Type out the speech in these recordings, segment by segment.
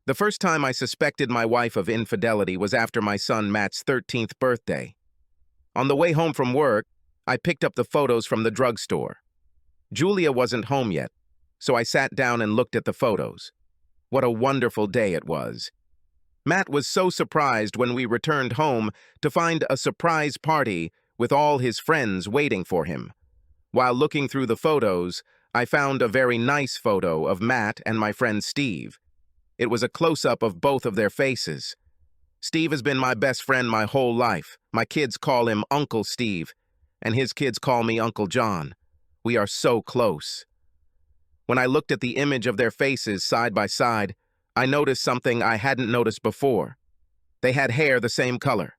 The first time I suspected my wife of infidelity was after my son Matt's 13th birthday. On the way home from work, I picked up the photos from the drugstore. Julia wasn't home yet, so I sat down and looked at the photos. What a wonderful day it was. Matt was so surprised when we returned home to find a surprise party with all his friends waiting for him. While looking through the photos, I found a very nice photo of Matt and my friend Steve. It was a close-up of both of their faces. Steve has been my best friend my whole life. My kids call him Uncle Steve, and his kids call me Uncle John. We are so close. When I looked at the image of their faces side by side, I noticed something I hadn't noticed before. They had hair the same color,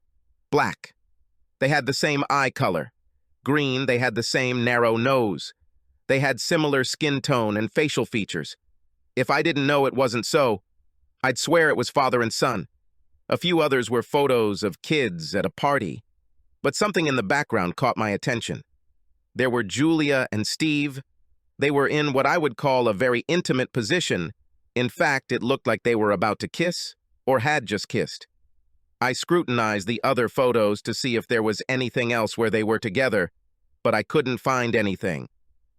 black. They had the same eye color, green. They had the same narrow nose. They had similar skin tone and facial features. If I didn't know it wasn't so, I'd swear it was father and son. A few others were photos of kids at a party, but something in the background caught my attention. There were Julia and Steve. They were in what I would call a very intimate position. In fact, it looked like they were about to kiss or had just kissed. I scrutinized the other photos to see if there was anything else where they were together, but I couldn't find anything.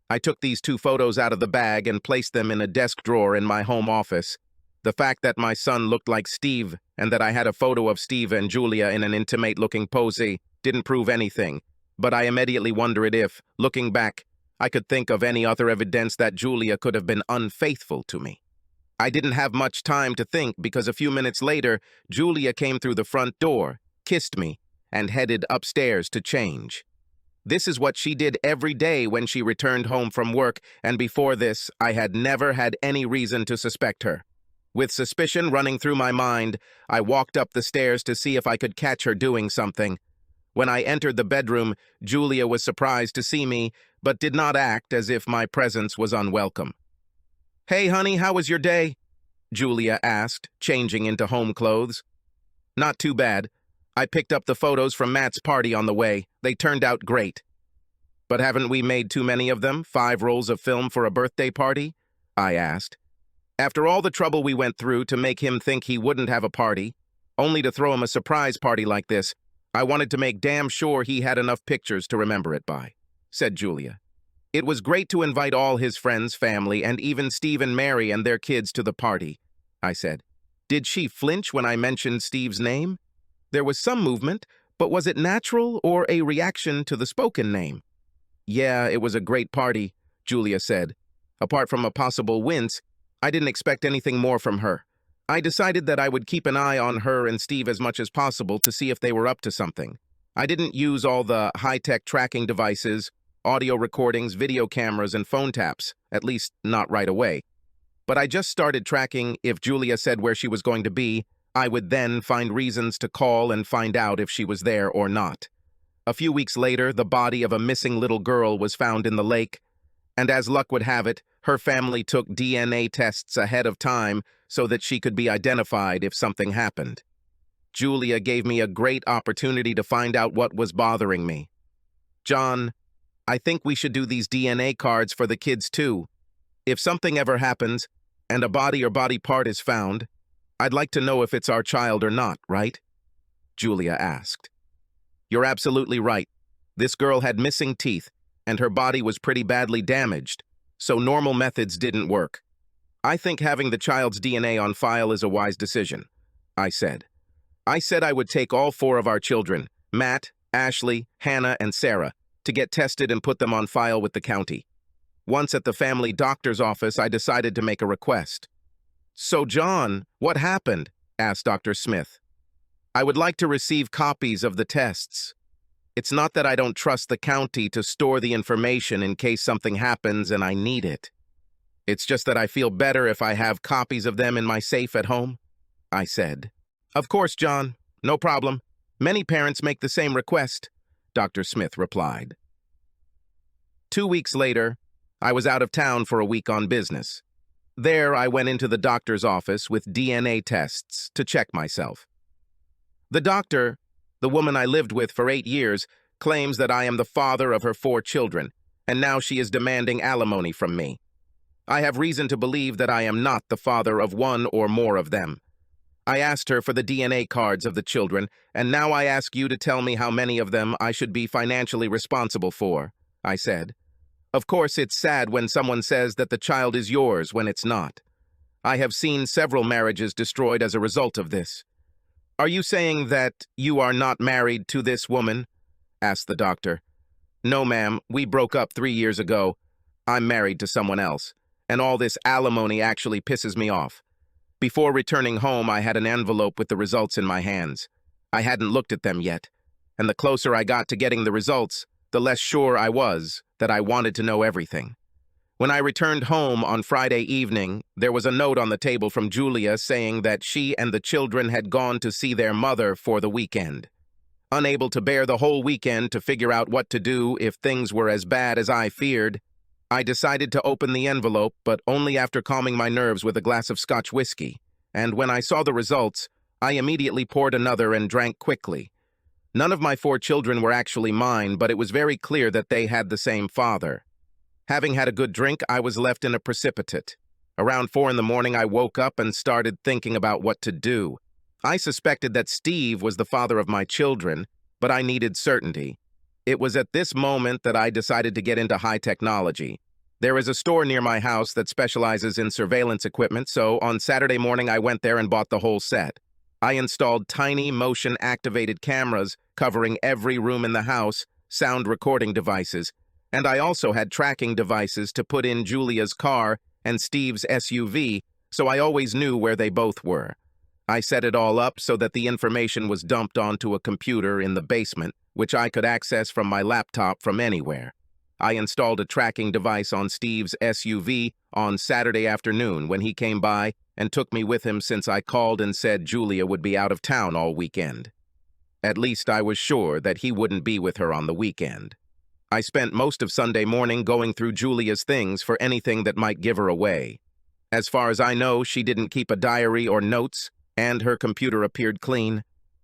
I took these two photos out of the bag and placed them in a desk drawer in my home office. The fact that my son looked like Steve and that I had a photo of Steve and Julia in an intimate-looking pose didn't prove anything, but I immediately wondered if, looking back, I could think of any other evidence that Julia could have been unfaithful to me. I didn't have much time to think because a few minutes later, Julia came through the front door, kissed me, and headed upstairs to change. This is what she did every day when she returned home from work, and before this, I had never had any reason to suspect her. With suspicion running through my mind, I walked up the stairs to see if I could catch her doing something. When I entered the bedroom, Julia was surprised to see me, but did not act as if my presence was unwelcome. "Hey, honey, how was your day?" Julia asked, changing into home clothes. "Not too bad. I picked up the photos from Matt's party on the way. They turned out great." "But haven't we made too many of them? 5 rolls of film for a birthday party?" I asked. After all the trouble we went through to make him think he wouldn't have a party, only to throw him a surprise party like this, I wanted to make damn sure he had enough pictures to remember it by, said Julia. It was great to invite all his friends, family, and even Steve and Mary and their kids to the party, I said. Did she flinch when I mentioned Steve's name? There was some movement, but was it natural or a reaction to the spoken name? Yeah, it was a great party, Julia said. Apart from a possible wince, I didn't expect anything more from her. I decided that I would keep an eye on her and Steve as much as possible to see if they were up to something. I didn't use all the high-tech tracking devices, audio recordings, video cameras, and phone taps, at least not right away. But I just started tracking. If Julia said where she was going to be, I would then find reasons to call and find out if she was there or not. A few weeks later, the body of a missing little girl was found in the lake, and as luck would have it, her family took DNA tests ahead of time so that she could be identified if something happened. Julia gave me a great opportunity to find out what was bothering me. John, I think we should do these DNA cards for the kids too. If something ever happens, and a body or body part is found, I'd like to know if it's our child or not, right? Julia asked. You're absolutely right. This girl had missing teeth, and her body was pretty badly damaged, so normal methods didn't work. I think having the child's DNA on file is a wise decision, I said. I would take all 4 of our children, Matt, Ashley, Hannah, and Sarah, to get tested and put them on file with the county. Once at the family doctor's office, I decided to make a request. So, John, what happened? Asked Dr. Smith. I would like to receive copies of the tests. It's not that I don't trust the county to store the information in case something happens and I need it. It's just that I feel better if I have copies of them in my safe at home, I said. Of course, John. No problem. Many parents make the same request, Dr. Smith replied. 2 weeks later, I was out of town for a week on business. There, I went into the doctor's office with DNA tests to check myself. The doctor, the woman I lived with for 8 years, claims that I am the father of her 4 children, and now she is demanding alimony from me. I have reason to believe that I am not the father of one or more of them. I asked her for the DNA cards of the children, and now I ask you to tell me how many of them I should be financially responsible for, I said. Of course, it's sad when someone says that the child is yours when it's not. I have seen several marriages destroyed as a result of this. Are you saying that you are not married to this woman? Asked the doctor. No, ma'am, we broke up 3 years ago. I'm married to someone else, and all this alimony actually pisses me off. Before returning home, I had an envelope with the results in my hands. I hadn't looked at them yet, and the closer I got to getting the results, the less sure I was that I wanted to know everything. When I returned home on Friday evening, there was a note on the table from Julia saying that she and the children had gone to see their mother for the weekend. Unable to bear the whole weekend to figure out what to do if things were as bad as I feared, I decided to open the envelope, but only after calming my nerves with a glass of Scotch whiskey, and when I saw the results, I immediately poured another and drank quickly. None of my 4 children were actually mine, but it was very clear that they had the same father. Having had a good drink, I was left in a precipitate. Around 4 in the morning, I woke up and started thinking about what to do. I suspected that Steve was the father of my children, but I needed certainty. It was at this moment that I decided to get into high technology. There is a store near my house that specializes in surveillance equipment, so on Saturday morning I went there and bought the whole set. I installed tiny motion-activated cameras covering every room in the house, sound recording devices, and I also had tracking devices to put in Julia's car and Steve's SUV, so I always knew where they both were. I set it all up so that the information was dumped onto a computer in the basement, which I could access from my laptop from anywhere. I installed a tracking device on Steve's SUV on Saturday afternoon when he came by and took me with him since I called and said Julia would be out of town all weekend. At least I was sure that he wouldn't be with her on the weekend. I spent most of Sunday morning going through Julia's things for anything that might give her away. As far as I know, she didn't keep a diary or notes, and her computer appeared clean.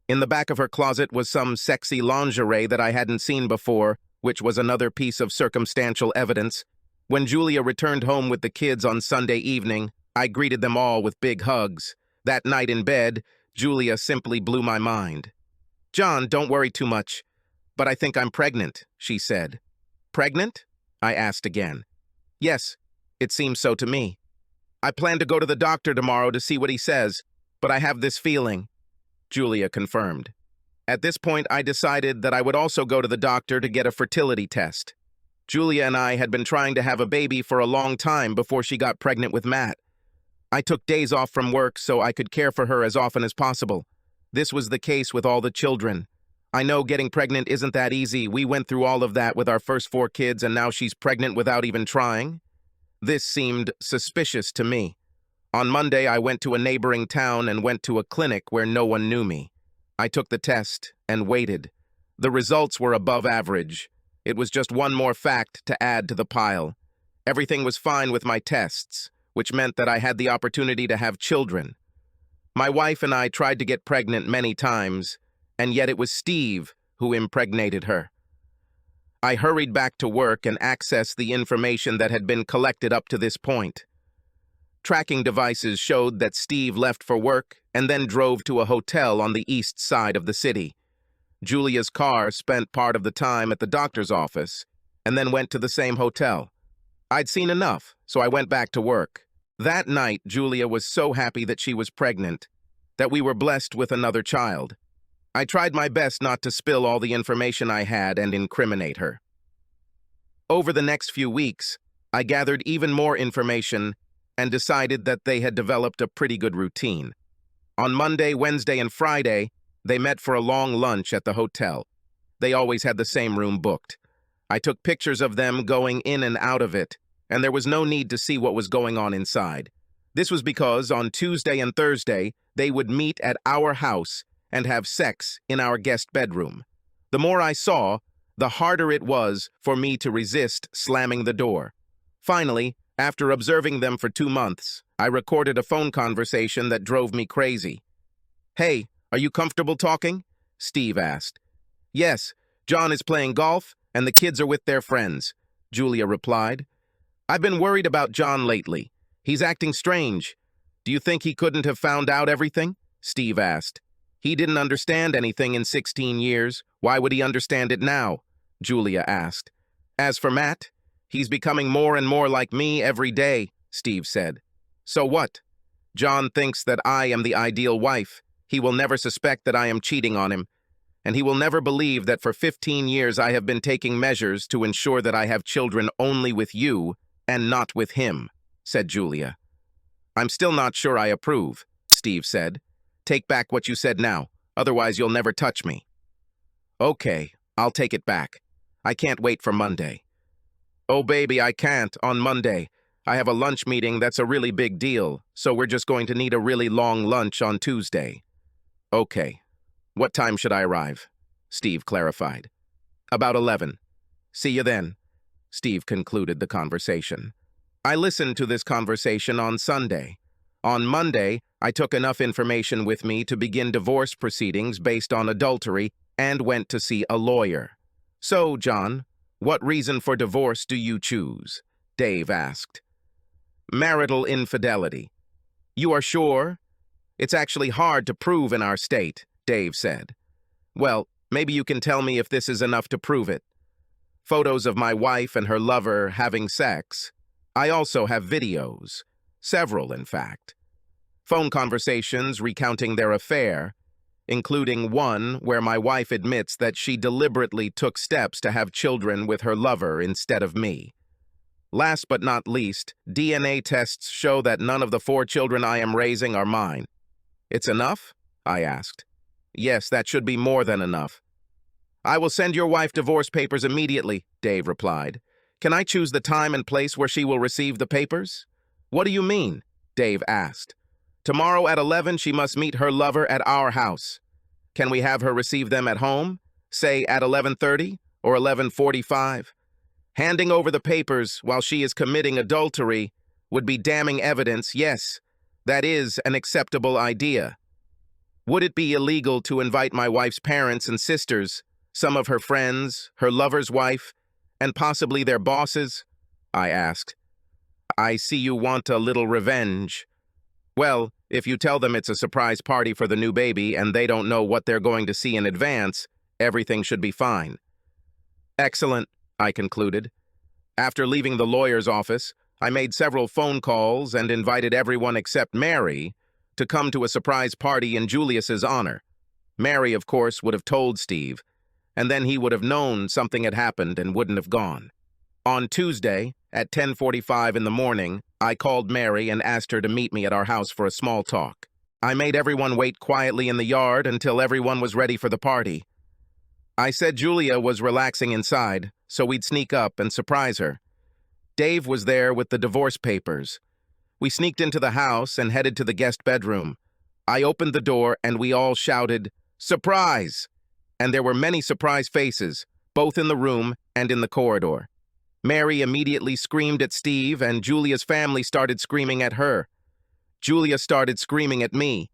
In the back of her closet was some sexy lingerie that I hadn't seen before, which was another piece of circumstantial evidence. When Julia returned home with the kids on Sunday evening, I greeted them all with big hugs. That night in bed, Julia simply blew my mind. "John, don't worry too much, but I think I'm pregnant," she said. "Pregnant?" I asked again. "Yes, it seems so to me. I plan to go to the doctor tomorrow to see what he says, but I have this feeling," Julia confirmed. At this point, I decided that I would also go to the doctor to get a fertility test. Julia and I had been trying to have a baby for a long time before she got pregnant with Matt. I took days off from work so I could care for her as often as possible. This was the case with all the children. I know getting pregnant isn't that easy. We went through all of that with our first 4 kids, and now she's pregnant without even trying. This seemed suspicious to me. On Monday, I went to a neighboring town and went to a clinic where no one knew me. I took the test and waited. The results were above average. It was just one more fact to add to the pile. Everything was fine with my tests, which meant that I had the opportunity to have children. My wife and I tried to get pregnant many times, and yet it was Steve who impregnated her. I hurried back to work and accessed the information that had been collected up to this point. Tracking devices showed that Steve left for work and then drove to a hotel on the east side of the city. Julia's car spent part of the time at the doctor's office and then went to the same hotel. I'd seen enough, so I went back to work. That night, Julia was so happy that she was pregnant, that we were blessed with another child. I tried my best not to spill all the information I had and incriminate her. Over the next few weeks, I gathered even more information and decided that they had developed a pretty good routine. On Monday, Wednesday, and Friday, they met for a long lunch at the hotel. They always had the same room booked. I took pictures of them going in and out of it, and there was no need to see what was going on inside. This was because on Tuesday and Thursday, they would meet at our house and have sex in our guest bedroom. The more I saw, the harder it was for me to resist slamming the door. Finally, after observing them for 2 months, I recorded a phone conversation that drove me crazy. "Hey, are you comfortable talking?" Steve asked. "Yes, John is playing golf, and the kids are with their friends," Julia replied. I've been worried about John lately. He's acting strange. Do you think he couldn't have found out everything? Steve asked. He didn't understand anything in 16 years. Why would he understand it now? Julia asked. As for Matt, he's becoming more and more like me every day, Steve said. So what? John thinks that I am the ideal wife. He will never suspect that I am cheating on him. And he will never believe that for 15 years I have been taking measures to ensure that I have children only with you and not with him, said Julia. I'm still not sure I approve, Steve said. Take back what you said now, otherwise you'll never touch me. Okay, I'll take it back. I can't wait for Monday. Oh, baby, I can't on Monday. I have a lunch meeting that's a really big deal, so we're just going to need a really long lunch on Tuesday. Okay. What time should I arrive? Steve clarified. About 11. See you then. Steve concluded the conversation. I listened to this conversation on Sunday. On Monday, I took enough information with me to begin divorce proceedings based on adultery and went to see a lawyer. So, John, what reason for divorce do you choose? Dave asked. Marital infidelity. You are sure? It's actually hard to prove in our state, Dave said. Well, maybe you can tell me if this is enough to prove it. Photos of my wife and her lover having sex. I also have videos. Several, in fact. Phone conversations recounting their affair, including one where my wife admits that she deliberately took steps to have children with her lover instead of me. Last but not least, DNA tests show that none of the 4 children I am raising are mine. It's enough? I asked. Yes, that should be more than enough. I will send your wife divorce papers immediately, Dave replied. Can I choose the time and place where she will receive the papers? What do you mean? Dave asked. Tomorrow at 11, she must meet her lover at our house. Can we have her receive them at home? Say at 11:30 or 11:45? Handing over the papers while she is committing adultery would be damning evidence, yes. That is an acceptable idea. Would it be illegal to invite my wife's parents and sisters, some of her friends, her lover's wife, and possibly their bosses? I asked. I see you want a little revenge. Well, if you tell them it's a surprise party for the new baby and they don't know what they're going to see in advance, everything should be fine. Excellent, I concluded. After leaving the lawyer's office, I made several phone calls and invited everyone except Mary to come to a surprise party in Julius's honor. Mary, of course, would have told Steve, and then he would have known something had happened and wouldn't have gone. On Tuesday, at 10:45 in the morning, I called Mary and asked her to meet me at our house for a small talk. I made everyone wait quietly in the yard until everyone was ready for the party. I said Julia was relaxing inside, so we'd sneak up and surprise her. Dave was there with the divorce papers. We sneaked into the house and headed to the guest bedroom. I opened the door and we all shouted, "Surprise!" And there were many surprised faces, both in the room and in the corridor. Mary immediately screamed at Steve and Julia's family started screaming at her. Julia started screaming at me.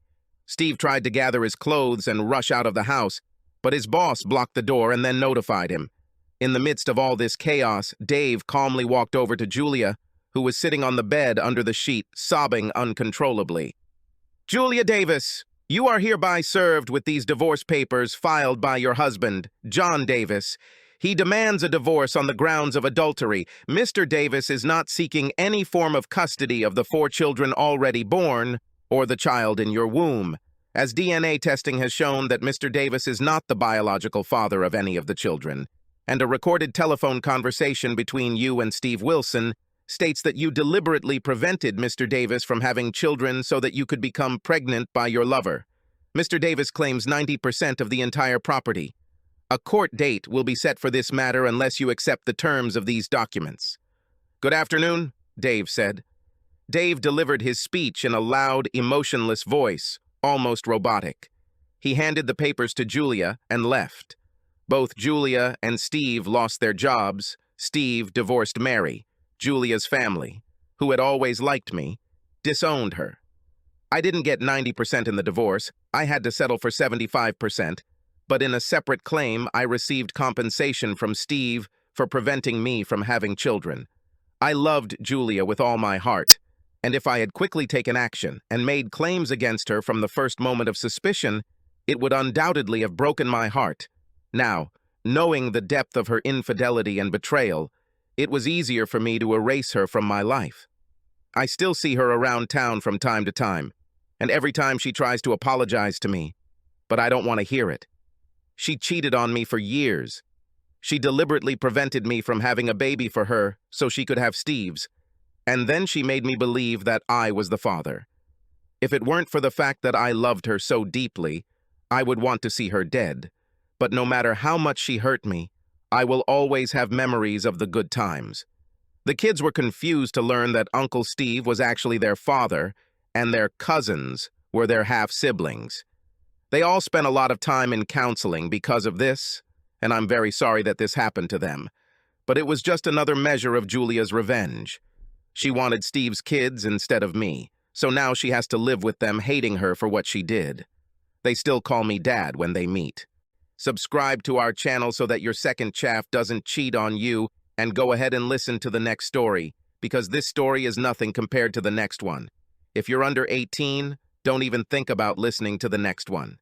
Steve tried to gather his clothes and rush out of the house, but his boss blocked the door and then notified him. In the midst of all this chaos, Dave calmly walked over to Julia, who was sitting on the bed under the sheet, sobbing uncontrollably. Julia Davis, you are hereby served with these divorce papers filed by your husband, John Davis. He demands a divorce on the grounds of adultery. Mr. Davis is not seeking any form of custody of the 4 children already born or the child in your womb, as DNA testing has shown that Mr. Davis is not the biological father of any of the children, and a recorded telephone conversation between you and Steve Wilson states that you deliberately prevented Mr. Davis from having children so that you could become pregnant by your lover. Mr. Davis claims 90% of the entire property. A court date will be set for this matter unless you accept the terms of these documents. Good afternoon, Dave said. Dave delivered his speech in a loud, emotionless voice, almost robotic. He handed the papers to Julia and left. Both Julia and Steve lost their jobs. Steve divorced Mary, Julia's family, who had always liked me, disowned her. I didn't get 90% in the divorce. I had to settle for 75%, but in a separate claim, I received compensation from Steve for preventing me from having children. I loved Julia with all my heart, and if I had quickly taken action and made claims against her from the first moment of suspicion, it would undoubtedly have broken my heart. Now, knowing the depth of her infidelity and betrayal, it was easier for me to erase her from my life. I still see her around town from time to time, and every time she tries to apologize to me, but I don't want to hear it. She cheated on me for years. She deliberately prevented me from having a baby for her so she could have Steve's, and then she made me believe that I was the father. If it weren't for the fact that I loved her so deeply, I would want to see her dead. But no matter how much she hurt me, I will always have memories of the good times. The kids were confused to learn that Uncle Steve was actually their father, and their cousins were their half-siblings. They all spent a lot of time in counseling because of this, and I'm very sorry that this happened to them. But it was just another measure of Julia's revenge. She wanted Steve's kids instead of me, so now she has to live with them hating her for what she did. They still call me Dad when they meet. Subscribe to our channel so that your second chaff doesn't cheat on you, and go ahead and listen to the next story, because this story is nothing compared to the next one. If you're under 18, don't even think about listening to the next one.